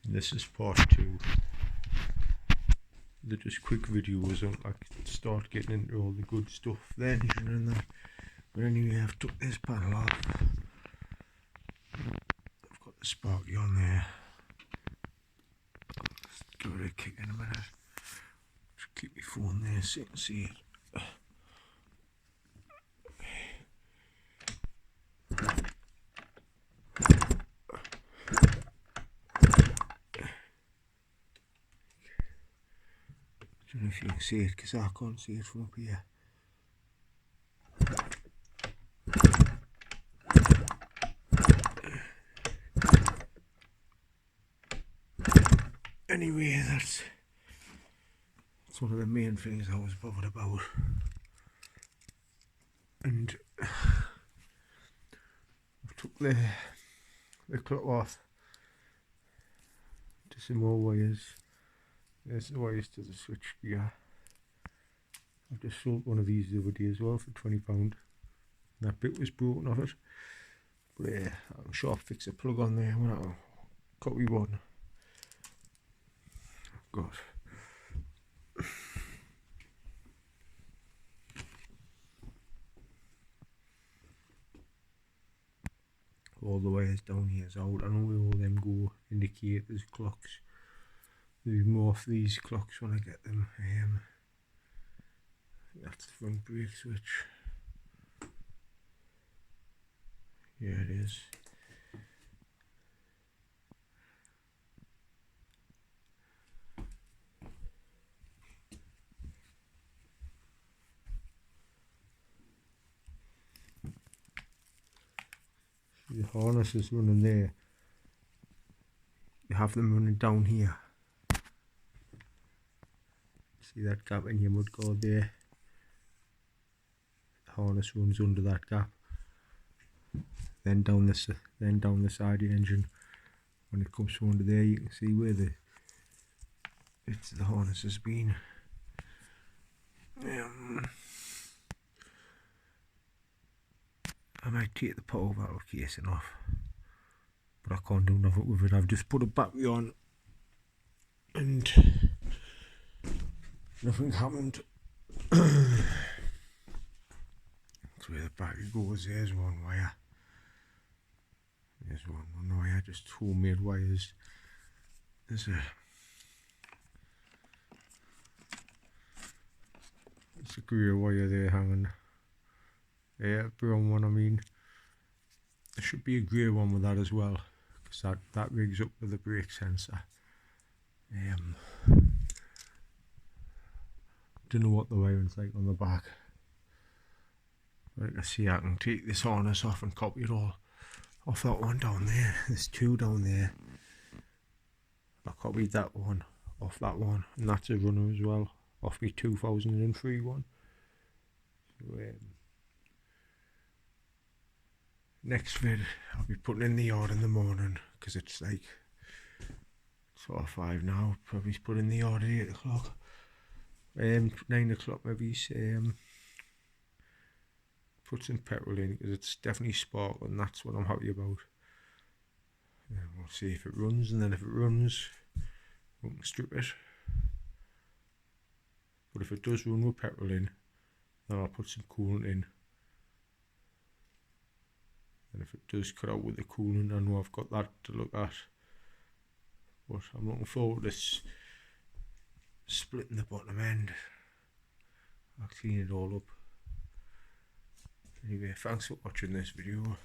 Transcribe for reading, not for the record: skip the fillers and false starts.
And this is part 2. They're just quick videos on like start getting into all the good stuff, the engine and that. But anyway, I've took this panel off. I've got the sparky on there. Let's give it a kick in a minute. Just keep my phone there so you can see it. I don't know if you can see it because I can't see it from up here. Anyway, that's one of the main things I was bothered about. And I took the clock off to some more wires. There's the wires to the switch gear. I've just sold one of these the other day as well for £20. That bit was broken off it. But I'm sure I'll fix a plug on there when I'll copy one. I've got all the wires down here is out. I know where all them go, indicators, clocks. There's more of these clocks when I get them. That's the front brake switch. Yeah, it is. The harness is running there. You have them running down here. See that gap in your mudguard there? The harness runs under that gap. Then down the side of the engine. When it comes from under there, you can see where the harness has been. I might take the power bottle casing off, but I can't do nothing with it. I've just put a battery on and nothing happened. That's where the battery goes. There's one wire. There's one wire, just homemade wires. There's a grey wire there hanging. Yeah, brown one I mean. There should be a grey one with that as well, because that rigs up with the brake sensor. Don't know what the wiring's like on the back. But I can see I can take this harness off and copy it all off that one down there. There's two down there. I copied that one off that one, and that's a runner as well, off my 2003 one. So, next vid I'll be putting in the yard in the morning, because it's like sort of 5 now. Probably put in the yard at 8 o'clock. 9 o'clock maybe. Put some petrol in, because it's definitely sparkling. That's what I'm happy about. We'll see if it runs, and then if it runs, we can strip it. But if it does run with petrol in, then I'll put some coolant in. And if it does cut out with the coolant, I know I've got that to look at. But I'm looking forward to splitting the bottom end. I'll clean it all up. Anyway, thanks for watching this video.